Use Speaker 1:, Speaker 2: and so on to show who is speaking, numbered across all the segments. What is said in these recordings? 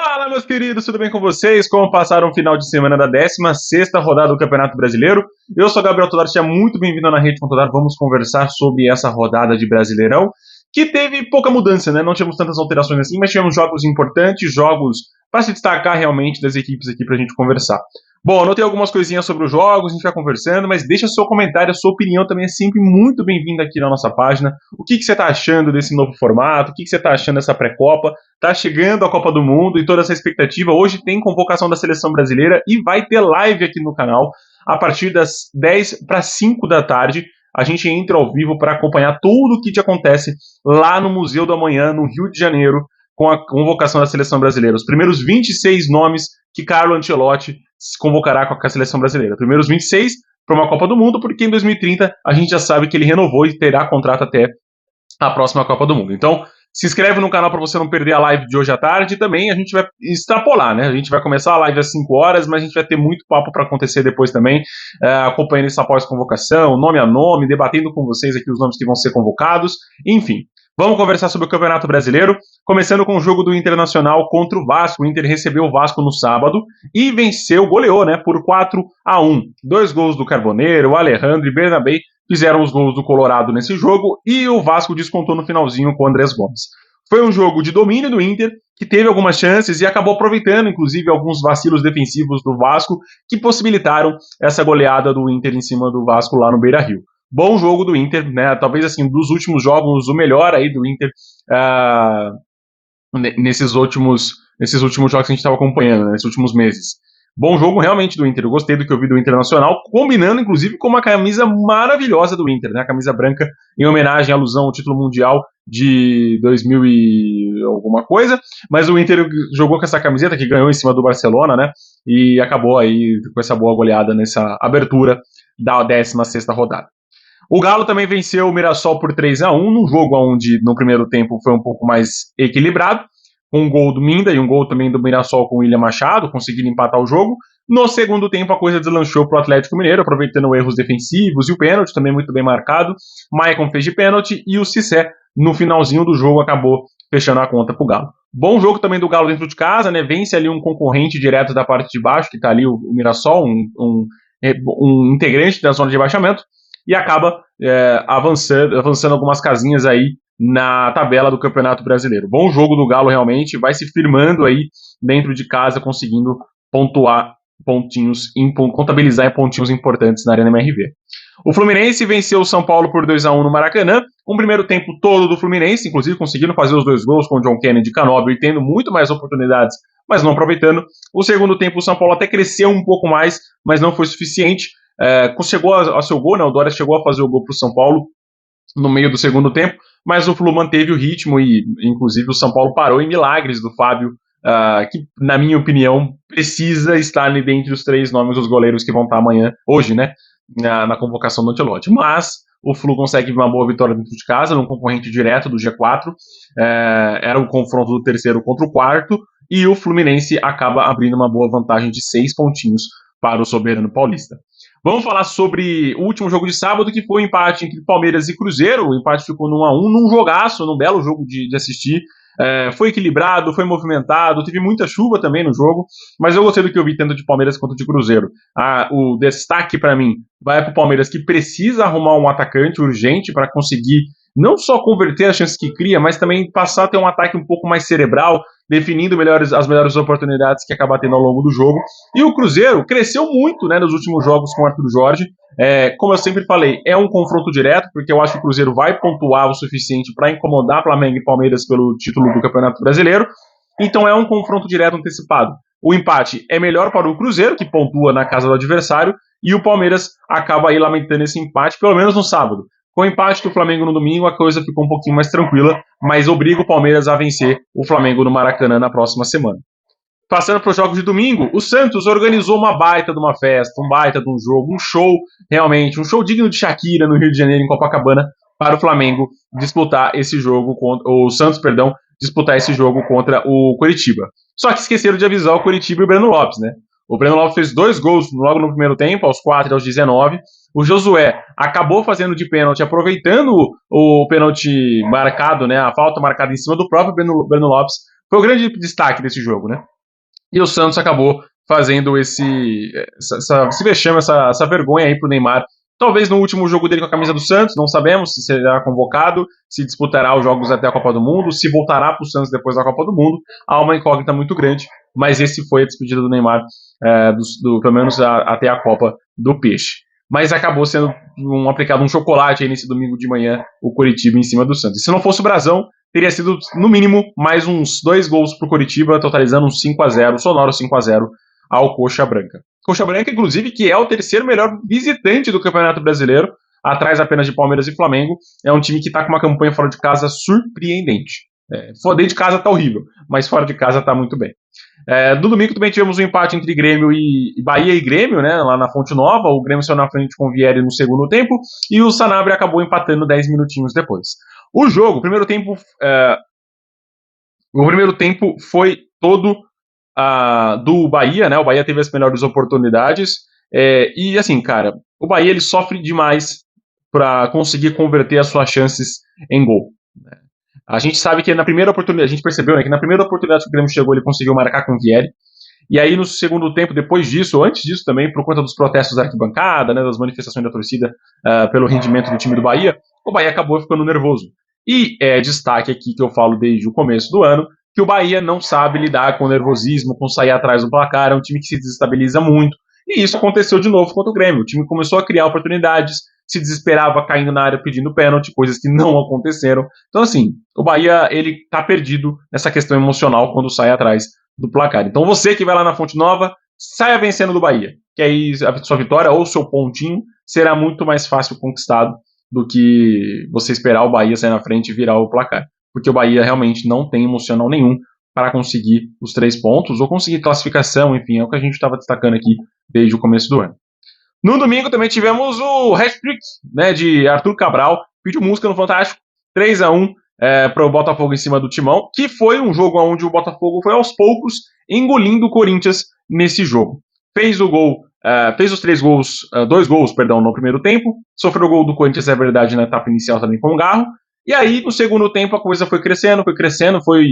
Speaker 1: Fala, meus queridos, tudo bem com vocês? Como passaram o final de semana da 16ª rodada do Campeonato Brasileiro? Eu sou Gabriel Todar, seja muito bem-vindo na Rede Todar. Vamos conversar sobre essa rodada de Brasileirão, que teve pouca mudança, né? Não tivemos tantas alterações assim, mas tivemos jogos importantes, jogos para se destacar realmente das equipes aqui pra gente conversar. Bom, anotei algumas coisinhas sobre os jogos, a gente vai conversando, mas deixa seu comentário, a sua opinião também é sempre muito bem-vinda aqui na nossa página. O que você está achando desse novo formato? O que você está achando dessa pré-copa? Tá chegando a Copa do Mundo e toda essa expectativa. Hoje tem convocação da Seleção Brasileira e vai ter live aqui no canal a partir das 10 para 5 da tarde. A gente entra ao vivo para acompanhar tudo o que acontece lá no Museu do Amanhã, no Rio de Janeiro, com a convocação da Seleção Brasileira. Os primeiros 26 nomes que Carlo Ancelotti se convocará com a Seleção Brasileira. Primeiros 26 para uma Copa do Mundo, porque em 2030 a gente já sabe que ele renovou e terá contrato até a próxima Copa do Mundo. Então, se inscreve no canal para você não perder a live de hoje à tarde. E também a gente vai extrapolar, né? A gente vai começar a live às 5 horas, mas a gente vai ter muito papo para acontecer depois também, acompanhando isso após convocação, nome a nome, debatendo com vocês aqui os nomes que vão ser convocados, enfim. Vamos conversar sobre o Campeonato Brasileiro, começando com o jogo do Internacional contra o Vasco. O Inter recebeu o Vasco no sábado e venceu, goleou, né, por 4-1. 2 gols do Carboneiro, Alejandro e Bernabé fizeram os gols do Colorado nesse jogo e o Vasco descontou no finalzinho com o Andrés Gomes. Foi um jogo de domínio do Inter, que teve algumas chances e acabou aproveitando, inclusive, alguns vacilos defensivos do Vasco que possibilitaram essa goleada do Inter em cima do Vasco lá no Beira-Rio. Bom jogo do Inter, né? Talvez assim, dos últimos jogos, o melhor aí do Inter nesses últimos jogos que a gente estava acompanhando, né, nesses últimos meses. Bom jogo realmente do Inter, eu gostei do que eu vi do Internacional, combinando inclusive com uma camisa maravilhosa do Inter, né? A camisa branca em homenagem à alusão ao título mundial de 2000 e alguma coisa, mas o Inter jogou com essa camiseta que ganhou em cima do Barcelona, né? E acabou aí com essa boa goleada nessa abertura da 16ª rodada. O Galo também venceu o Mirassol por 3-1, num jogo onde no primeiro tempo foi um pouco mais equilibrado, com um gol do Minda e um gol também do Mirassol com o William Machado, conseguiram empatar o jogo. No segundo tempo a coisa deslanchou para o Atlético Mineiro, aproveitando erros defensivos e o pênalti também muito bem marcado. Maicon fez de pênalti e o Cissé, no finalzinho do jogo, acabou fechando a conta para o Galo. Bom jogo também do Galo dentro de casa, né? Vence ali um concorrente direto da parte de baixo, que está ali o Mirassol, um integrante da zona de rebaixamento, e acaba avançando algumas casinhas aí na tabela do Campeonato Brasileiro. Bom jogo do Galo realmente, vai se firmando aí dentro de casa, conseguindo pontuar pontinhos, contabilizar pontinhos importantes na Arena MRV. O Fluminense venceu o São Paulo por 2-1 no Maracanã, um primeiro tempo todo do Fluminense, inclusive conseguindo fazer os 2 gols com o John Kennedy e Canóbio e tendo muito mais oportunidades, mas não aproveitando. O segundo tempo o São Paulo até cresceu um pouco mais, mas não foi suficiente. Chegou a seu gol, né? O Dória chegou a fazer o gol para o São Paulo no meio do segundo tempo, mas o Flu manteve o ritmo e, inclusive, o São Paulo parou em milagres do Fábio, que, na minha opinião, precisa estar ali dentre os 3 nomes dos goleiros que vão estar hoje, né, na convocação do Ancelotti. Mas o Flu consegue uma boa vitória dentro de casa, num concorrente direto do G4, era o confronto do terceiro contra o quarto, e o Fluminense acaba abrindo uma boa vantagem de 6 pontinhos para o soberano paulista. Vamos falar sobre o último jogo de sábado, que foi o empate entre Palmeiras e Cruzeiro. O empate ficou no 1-1, num jogaço, num belo jogo de assistir. Foi equilibrado, foi movimentado, teve muita chuva também no jogo, mas eu gostei do que eu vi tanto de Palmeiras quanto de Cruzeiro. O destaque para mim vai para o Palmeiras, que precisa arrumar um atacante urgente para conseguir não só converter as chances que cria, mas também passar a ter um ataque um pouco mais cerebral, definindo as melhores oportunidades que acaba tendo ao longo do jogo. E o Cruzeiro cresceu muito, né, nos últimos jogos com o Arthur Jorge. Como eu sempre falei, é um confronto direto, porque eu acho que o Cruzeiro vai pontuar o suficiente para incomodar Flamengo e Palmeiras pelo título do Campeonato Brasileiro. Então é um confronto direto antecipado. O empate é melhor para o Cruzeiro, que pontua na casa do adversário, e o Palmeiras acaba aí lamentando esse empate, pelo menos no sábado. Com o empate do Flamengo no domingo, a coisa ficou um pouquinho mais tranquila, mas obriga o Palmeiras a vencer o Flamengo no Maracanã na próxima semana. Passando para os jogos de domingo, o Santos organizou uma baita de uma festa, um baita de um jogo, um show, realmente, um show digno de Shakira no Rio de Janeiro, em Copacabana, para o Flamengo disputar esse jogo, o Santos, disputar esse jogo contra o Coritiba. Só que esqueceram de avisar o Coritiba e o Breno Lopes, né? O Breno Lopes fez 2 gols logo no primeiro tempo, aos 4 e aos 19. O Josué acabou fazendo de pênalti, aproveitando o pênalti marcado, né, a falta marcada em cima do próprio Breno Lopes, foi o grande destaque desse jogo, né? E o Santos acabou fazendo esse vexame, essa vergonha aí pro Neymar. Talvez no último jogo dele com a camisa do Santos, não sabemos se será convocado, se disputará os jogos até a Copa do Mundo, se voltará para o Santos depois da Copa do Mundo. Há uma incógnita muito grande, mas esse foi a despedida do Neymar, pelo menos até a Copa do Peixe. Mas acabou sendo aplicado um chocolate aí nesse domingo de manhã, o Coritiba em cima do Santos. E se não fosse o Brasão, teria sido, no mínimo, mais uns 2 gols pro Coritiba, totalizando um 5-0, sonoro 5-0 ao Coxa Branca. Coxa Branca, inclusive, que é o terceiro melhor visitante do Campeonato Brasileiro, atrás apenas de Palmeiras e Flamengo. É um time que está com uma campanha fora de casa surpreendente. Dentro de casa tá horrível, mas fora de casa tá muito bem. No domingo também tivemos um empate entre Grêmio e Bahia e Grêmio, né, lá na Fonte Nova. O Grêmio saiu na frente com o Vieri no segundo tempo e o Sanabria acabou empatando 10 minutinhos depois. O jogo, o primeiro tempo foi todo do Bahia, né? O Bahia teve as melhores oportunidades e assim, cara, o Bahia ele sofre demais para conseguir converter as suas chances em gol. Né? A gente sabe que na primeira oportunidade, a gente percebeu, né, que na primeira oportunidade que o Grêmio chegou, ele conseguiu marcar com o Vieri. E aí no segundo tempo, depois disso, antes disso também, por conta dos protestos da arquibancada, né, das manifestações da torcida pelo rendimento do time do Bahia, o Bahia acabou ficando nervoso. E destaque aqui que eu falo desde o começo do ano, que o Bahia não sabe lidar com o nervosismo, com sair atrás do placar, é um time que se desestabiliza muito. E isso aconteceu de novo contra o Grêmio. O time começou a criar oportunidades, se desesperava caindo na área pedindo pênalti, coisas que não aconteceram. Então, assim, o Bahia, ele tá perdido nessa questão emocional quando sai atrás do placar. Então, você que vai lá na Fonte Nova, saia vencendo do Bahia, que aí a sua vitória ou seu pontinho será muito mais fácil conquistado do que você esperar o Bahia sair na frente e virar o placar. Porque o Bahia realmente não tem emocional nenhum para conseguir os 3 pontos ou conseguir classificação, enfim, é o que a gente estava destacando aqui desde o começo do ano. No domingo também tivemos o hat-trick, né, de Arthur Cabral, pediu música no Fantástico, 3-1 para o Botafogo em cima do Timão, que foi um jogo onde o Botafogo foi aos poucos engolindo o Corinthians nesse jogo. Fez os 2 gols, no primeiro tempo, sofreu o gol do Corinthians, é verdade, na etapa inicial também com o Garro, e aí no segundo tempo a coisa foi crescendo, foi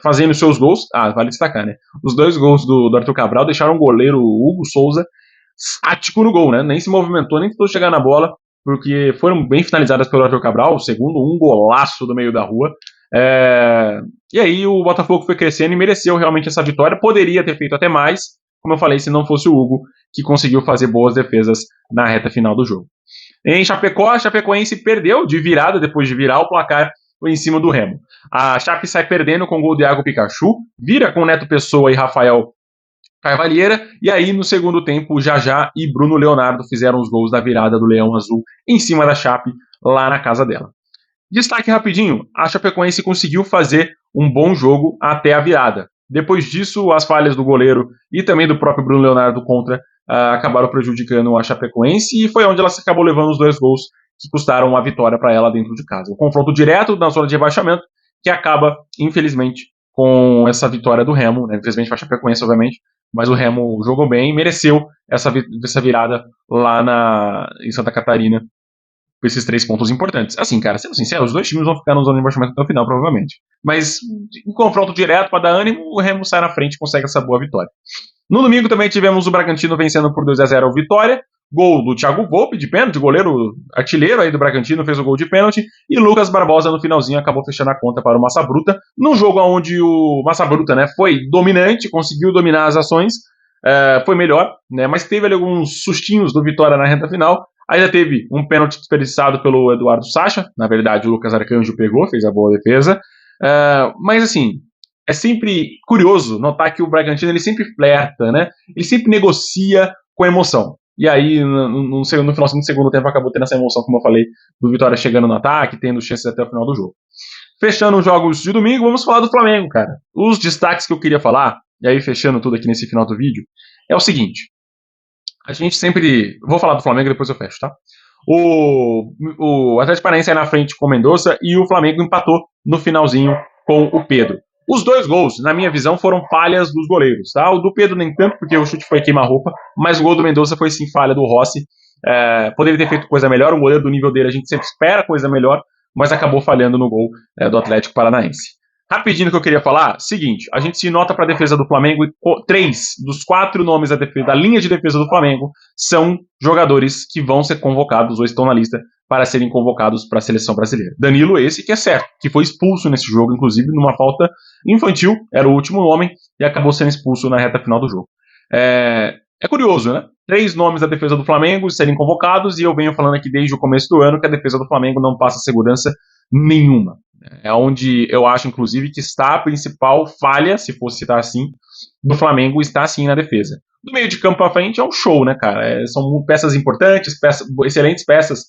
Speaker 1: fazendo seus gols. Vale destacar, né? Os 2 gols do Arthur Cabral deixaram o goleiro Hugo Souza estático no gol, né? Nem se movimentou, nem tentou chegar na bola, porque foram bem finalizadas pelo Arthur Cabral. O segundo, um golaço do meio da rua. E aí o Botafogo foi crescendo e mereceu realmente essa vitória. Poderia ter feito até mais, como eu falei, se não fosse o Hugo, que conseguiu fazer boas defesas na reta final do jogo. Em Chapecó, a Chapecoense perdeu de virada, depois de virar o placar em cima do Remo. A Chape sai perdendo com o gol de Iago Pikachu, vira com Neto Pessoa e Rafael Carvalheira, e aí no segundo tempo, Jajá e Bruno Leonardo fizeram os gols da virada do Leão Azul em cima da Chape, lá na casa dela. Destaque rapidinho, a Chapecoense conseguiu fazer um bom jogo até a virada. Depois disso, as falhas do goleiro e também do próprio Bruno Leonardo contra acabaram prejudicando a Chapecoense, e foi onde ela acabou levando os 2 gols que custaram a vitória para ela dentro de casa. O confronto direto na zona de rebaixamento, que acaba, infelizmente, com essa vitória do Remo, né? Infelizmente para a Chapecoense, obviamente, mas o Remo jogou bem e mereceu essa virada lá em Santa Catarina com esses 3 pontos importantes. Assim, cara, sendo sincero, os 2 times vão ficar na zona de rebaixamento até o final, provavelmente. Mas em confronto direto para dar ânimo, o Remo sai na frente e consegue essa boa vitória. No domingo também tivemos o Bragantino vencendo por 2-0 o Vitória. Gol do Thiago Volpe de pênalti, goleiro artilheiro aí do Bragantino, fez o gol de pênalti, e Lucas Barbosa no finalzinho acabou fechando a conta para o Massa Bruta, num jogo onde o Massa Bruta, né, foi dominante, conseguiu dominar as ações, foi melhor, né, mas teve ali alguns sustinhos do Vitória na reta final. Ainda teve um pênalti desperdiçado pelo Eduardo Sacha, na verdade o Lucas Arcanjo pegou, fez a boa defesa, mas assim, é sempre curioso notar que o Bragantino ele sempre flerta, né, ele sempre negocia com emoção. E aí, no final do segundo tempo, acabou tendo essa emoção, como eu falei, do Vitória chegando no ataque, tendo chances até o final do jogo. Fechando os jogos de domingo, vamos falar do Flamengo, cara. Os destaques que eu queria falar, e aí fechando tudo aqui nesse final do vídeo, é o seguinte. A gente sempre... Vou falar do Flamengo e depois eu fecho, tá? O Atlético Paranaense sai na frente com o Mendonça e o Flamengo empatou no finalzinho com o Pedro. Os 2 gols, na minha visão, foram falhas dos goleiros, tá? O do Pedro nem tanto, porque o chute foi queima-roupa, mas o gol do Mendonça foi sim falha do Rossi. Poderia ter feito coisa melhor, um goleiro do nível dele a gente sempre espera coisa melhor, mas acabou falhando no gol do Atlético Paranaense. Rapidinho que eu queria falar, seguinte, a gente se nota para a defesa do Flamengo e 3 dos 4 nomes da linha de defesa do Flamengo são jogadores que vão ser convocados ou estão na lista para serem convocados para a seleção brasileira. Danilo, esse que é certo, que foi expulso nesse jogo, inclusive numa falta infantil, era o último homem e acabou sendo expulso na reta final do jogo. É curioso, né? 3 nomes da defesa do Flamengo serem convocados e eu venho falando aqui desde o começo do ano que a defesa do Flamengo não passa segurança nenhuma. É onde eu acho, inclusive, que está a principal falha, se fosse citar assim, do Flamengo, está assim na defesa. Do meio de campo para frente é um show, né, cara? São peças importantes, excelentes peças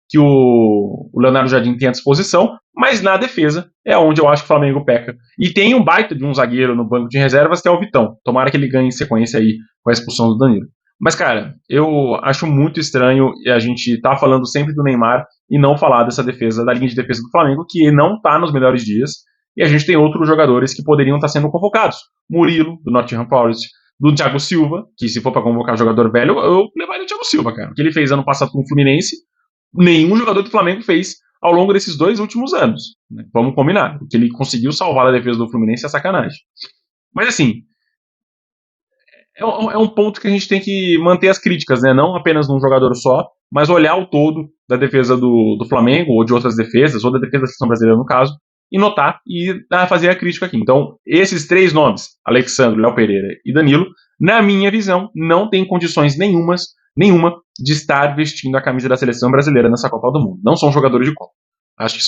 Speaker 1: que o Leonardo Jardim tem à disposição, mas na defesa é onde eu acho que o Flamengo peca. E tem um baita de um zagueiro no banco de reservas que é o Vitão. Tomara que ele ganhe sequência aí com a expulsão do Danilo. Mas, cara, eu acho muito estranho a gente tá falando sempre do Neymar e não falar dessa defesa, da linha de defesa do Flamengo, que não está nos melhores dias, e a gente tem outros jogadores que poderiam estar sendo convocados. Murilo, do Nottingham Forest, do Thiago Silva, que se for para convocar jogador velho, eu levaria o Thiago Silva, cara. O que ele fez ano passado com o Fluminense, nenhum jogador do Flamengo fez ao longo desses 2 últimos anos. Né? Vamos combinar. O que ele conseguiu salvar a defesa do Fluminense é sacanagem. Mas assim, é um ponto que a gente tem que manter as críticas, né? Não apenas num jogador só, mas olhar o todo da defesa do Flamengo, ou de outras defesas, ou da defesa da seleção brasileira, no caso, e notar e fazer a crítica aqui. Então, esses 3 nomes, Alexandre, Léo Pereira e Danilo, na minha visão, não tem condições nenhuma de estar vestindo a camisa da seleção brasileira nessa Copa do Mundo. Não são jogadores de Copa. Acho que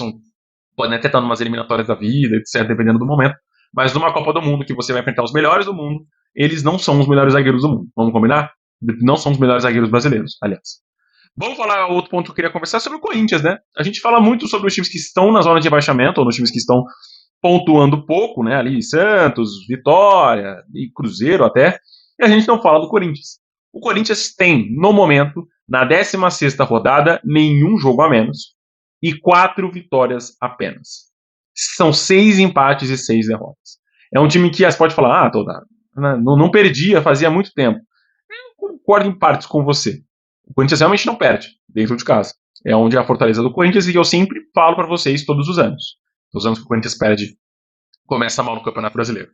Speaker 1: podem até estar em umas eliminatórias da vida, etc., dependendo do momento, mas numa Copa do Mundo que você vai enfrentar os melhores do mundo, eles não são os melhores zagueiros do mundo. Vamos combinar? Não são os melhores zagueiros brasileiros, aliás. Vamos falar outro ponto que eu queria conversar sobre o Corinthians, né? A gente fala muito sobre os times que estão na zona de rebaixamento, ou nos times que estão pontuando pouco, né? Ali Santos, Vitória e Cruzeiro até. E a gente não fala do Corinthians. O Corinthians tem, no momento, na 16ª rodada, nenhum jogo a menos e 4 vitórias apenas. São 6 empates e 6 derrotas. É um time que você pode falar, não perdia fazia muito tempo. Eu concordo em partes com você. O Corinthians realmente não perde dentro de casa. É onde é a fortaleza do Corinthians e eu sempre falo para vocês todos os anos. Os anos que o Corinthians perde, começa mal no Campeonato Brasileiro.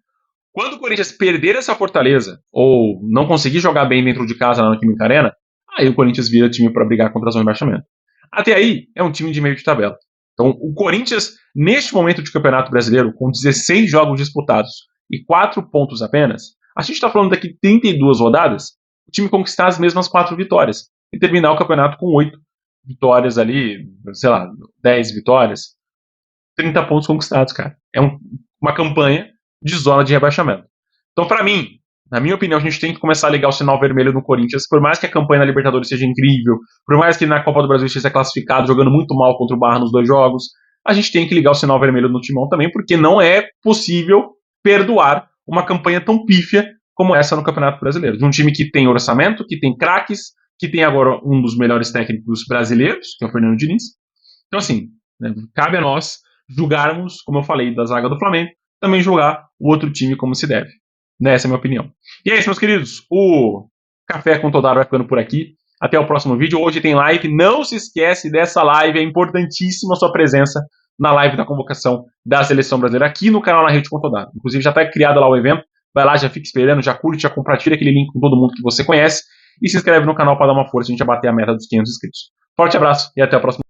Speaker 1: Quando o Corinthians perder essa fortaleza ou não conseguir jogar bem dentro de casa na Neoquímica Arena, aí o Corinthians vira time para brigar contra a zona de rebaixamento. Até aí, é um time de meio de tabela. Então, o Corinthians, neste momento de Campeonato Brasileiro, com 16 jogos disputados e 4 pontos apenas, a gente está falando daqui 32 rodadas, o time conquistar as mesmas 4 vitórias e terminar o campeonato com 8 vitórias ali, sei lá, 10 vitórias, 30 pontos conquistados, cara. É uma campanha de zona de rebaixamento. Então, para mim, na minha opinião, a gente tem que começar a ligar o sinal vermelho no Corinthians, por mais que a campanha na Libertadores seja incrível, por mais que na Copa do Brasil esteja classificado, jogando muito mal contra o Barra nos 2 jogos, a gente tem que ligar o sinal vermelho no Timão também, porque não é possível perdoar uma campanha tão pífia como essa no Campeonato Brasileiro. De um time que tem orçamento, que tem craques, que tem agora um dos melhores técnicos brasileiros, que é o Fernando Diniz. Então, assim, né, cabe a nós julgarmos, como eu falei, da zaga do Flamengo, também julgar o outro time como se deve. Essa é a minha opinião. E é isso, meus queridos. O Café com Todaro vai ficando por aqui. Até o próximo vídeo. Hoje tem live. Não se esquece dessa live. É importantíssima a sua presença na live da convocação da Seleção Brasileira aqui no canal Na Rede com Todaro. Inclusive já está criado lá o evento. Vai lá, já fica esperando, já curte, já compartilha aquele link com todo mundo que você conhece. E se inscreve no canal para dar uma força. A gente vai bater a meta dos 500 inscritos. Forte abraço e até o próximo.